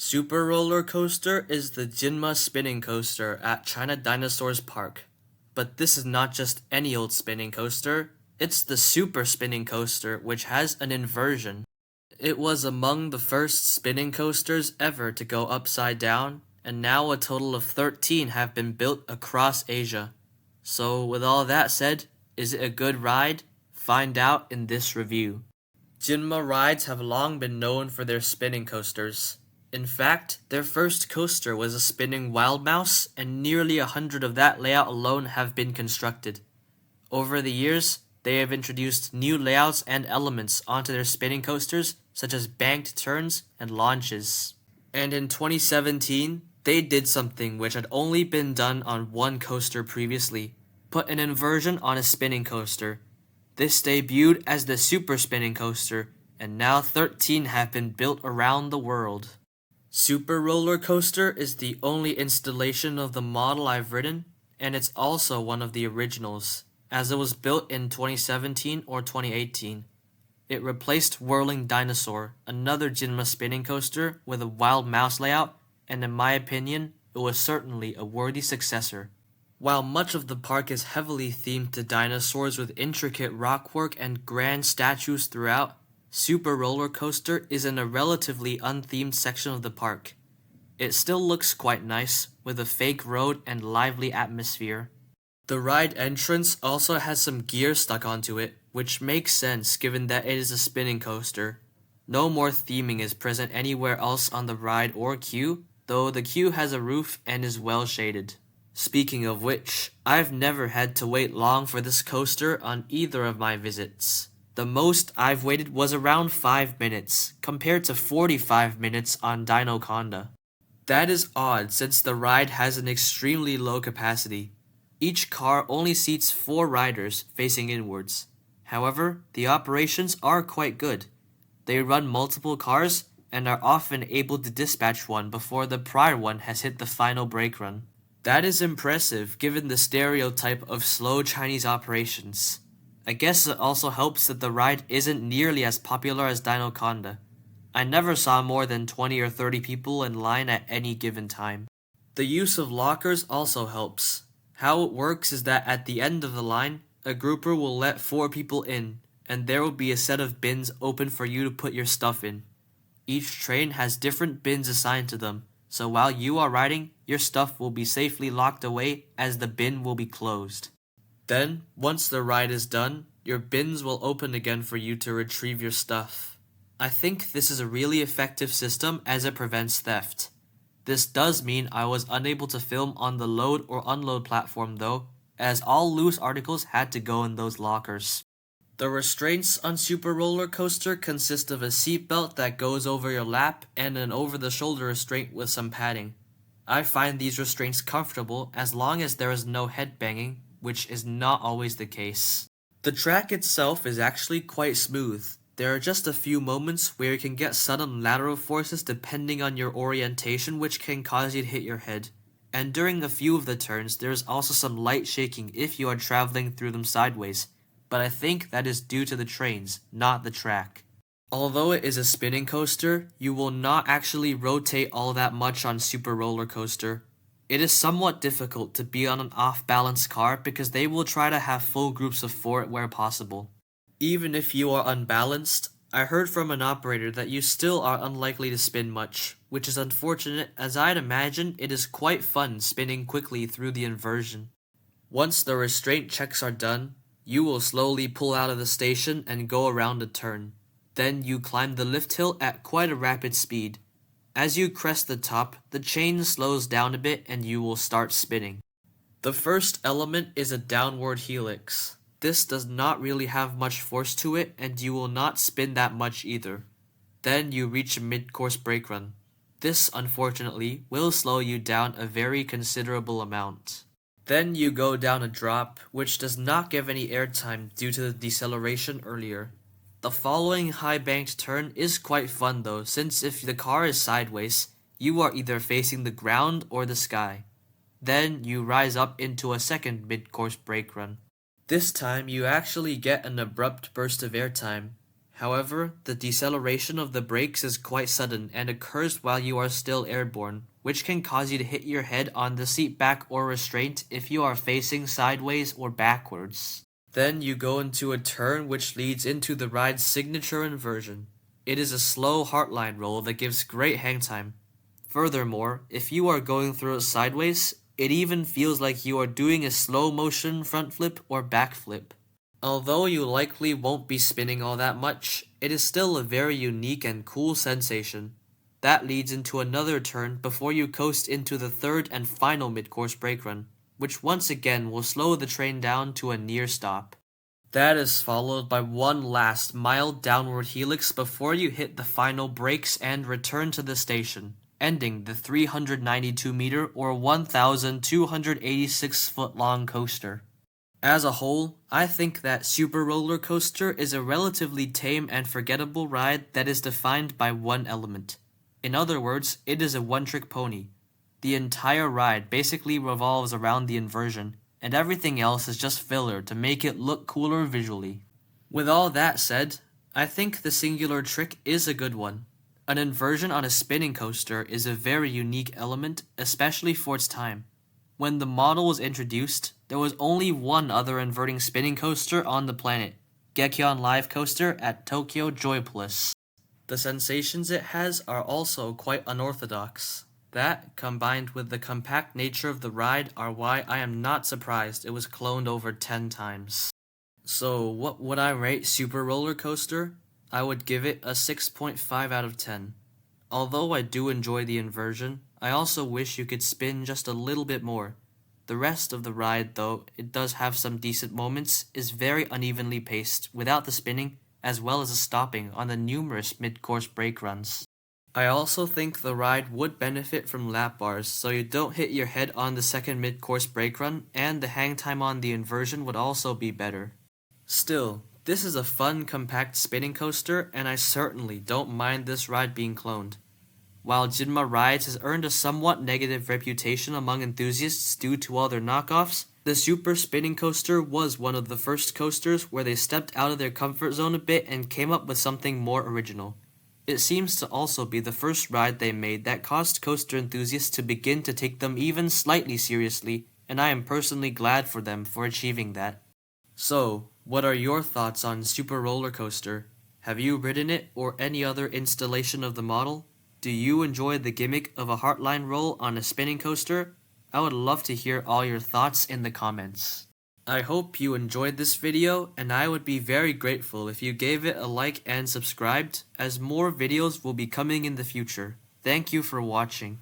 Super roller coaster is the Jinma spinning coaster at China Dinosaurs Park. But this is not just any old spinning coaster, it's the super spinning coaster which has an inversion. It was among the first spinning coasters ever to go upside down, and now a total of 13 have been built across Asia. So with all that said, is it a good ride? Find out in this review. Jinma Rides have long been known for their spinning coasters. In fact, their first coaster was a spinning wild mouse, and nearly 100 of that layout alone have been constructed. Over the years, they have introduced new layouts and elements onto their spinning coasters, such as banked turns and launches. And in 2017, they did something which had only been done on one coaster previously: put an inversion on a spinning coaster. This debuted as the Super Spinning Coaster, and now 13 have been built around the world. Super Roller Coaster is the only installation of the model I've ridden, and it's also one of the originals, as it was built in 2017 or 2018. It replaced Whirling Dinosaur, another Jinma spinning coaster with a wild mouse layout, and in my opinion, it was certainly a worthy successor. While much of the park is heavily themed to dinosaurs with intricate rockwork and grand statues throughout, Super Roller Coaster is in a relatively unthemed section of the park. It still looks quite nice, with a fake road and lively atmosphere. The ride entrance also has some gear stuck onto it, which makes sense given that it is a spinning coaster. No more theming is present anywhere else on the ride or queue, though the queue has a roof and is well shaded. Speaking of which, I've never had to wait long for this coaster on either of my visits. The most I've waited was around 5 minutes, compared to 45 minutes on Dinoconda. That is odd since the ride has an extremely low capacity. Each car only seats 4 riders facing inwards. However, the operations are quite good. They run multiple cars and are often able to dispatch one before the prior one has hit the final brake run. That is impressive given the stereotype of slow Chinese operations. I guess it also helps that the ride isn't nearly as popular as Dinoconda. I never saw more than 20 or 30 people in line at any given time. The use of lockers also helps. How it works is that at the end of the line, a grouper will let 4 people in, and there will be a set of bins open for you to put your stuff in. Each train has different bins assigned to them, so while you are riding, your stuff will be safely locked away as the bin will be closed. Then, once the ride is done, your bins will open again for you to retrieve your stuff. I think this is a really effective system as it prevents theft. This does mean I was unable to film on the load or unload platform though, as all loose articles had to go in those lockers. The restraints on Super Roller Coaster consist of a seatbelt that goes over your lap and an over-the-shoulder restraint with some padding. I find these restraints comfortable as long as there is no headbanging, which is not always the case. The track itself is actually quite smooth. There are just a few moments where you can get sudden lateral forces depending on your orientation, which can cause you to hit your head. And during a few of the turns, there is also some light shaking if you are traveling through them sideways, but I think that is due to the trains, not the track. Although it is a spinning coaster, you will not actually rotate all that much on Super Roller Coaster. It is somewhat difficult to be on an off-balance car because they will try to have full groups of 4 where possible. Even if you are unbalanced, I heard from an operator that you still are unlikely to spin much, which is unfortunate as I'd imagine it is quite fun spinning quickly through the inversion. Once the restraint checks are done, you will slowly pull out of the station and go around a turn. Then you climb the lift hill at quite a rapid speed. As you crest the top, the chain slows down a bit and you will start spinning. The first element is a downward helix. This does not really have much force to it and you will not spin that much either. Then you reach a mid-course brake run. This, unfortunately, will slow you down a very considerable amount. Then you go down a drop, which does not give any airtime due to the deceleration earlier. The following high banked turn is quite fun though, since if the car is sideways, you are either facing the ground or the sky. Then you rise up into a second mid-course brake run. This time you actually get an abrupt burst of airtime. However, the deceleration of the brakes is quite sudden and occurs while you are still airborne, which can cause you to hit your head on the seat back or restraint if you are facing sideways or backwards. Then you go into a turn which leads into the ride's signature inversion. It is a slow heartline roll that gives great hang time. Furthermore, if you are going through it sideways, it even feels like you are doing a slow motion front flip or back flip. Although you likely won't be spinning all that much, it is still a very unique and cool sensation. That leads into another turn before you coast into the third and final mid-course brake run, which once again will slow the train down to a near stop. That is followed by one last mild downward helix before you hit the final brakes and return to the station, ending the 392-meter or 1,286-foot-long coaster. As a whole, I think that Super Roller Coaster is a relatively tame and forgettable ride that is defined by one element. In other words, it is a one-trick pony. The entire ride basically revolves around the inversion, and everything else is just filler to make it look cooler visually. With all that said, I think the singular trick is a good one. An inversion on a spinning coaster is a very unique element, especially for its time. When the model was introduced, there was only one other inverting spinning coaster on the planet, Gekyon Live Coaster at Tokyo Joypolis. The sensations it has are also quite unorthodox. That, combined with the compact nature of the ride, are why I am not surprised it was cloned over 10 times. So what would I rate Super Roller Coaster? I would give it a 6.5 out of 10. Although I do enjoy the inversion, I also wish you could spin just a little bit more. The rest of the ride, though it does have some decent moments, is very unevenly paced without the spinning, as well as the stopping on the numerous mid-course brake runs. I also think the ride would benefit from lap bars so you don't hit your head on the second mid-course brake run, and the hang time on the inversion would also be better. Still, this is a fun, compact spinning coaster, and I certainly don't mind this ride being cloned. While Jinma Rides has earned a somewhat negative reputation among enthusiasts due to all their knockoffs, the Super Spinning Coaster was one of the first coasters where they stepped out of their comfort zone a bit and came up with something more original. It seems to also be the first ride they made that caused coaster enthusiasts to begin to take them even slightly seriously, and I am personally glad for them for achieving that. So, what are your thoughts on Super Roller Coaster? Have you ridden it or any other installation of the model? Do you enjoy the gimmick of a heartline roll on a spinning coaster? I would love to hear all your thoughts in the comments. I hope you enjoyed this video, and I would be very grateful if you gave it a like and subscribed, as more videos will be coming in the future. Thank you for watching.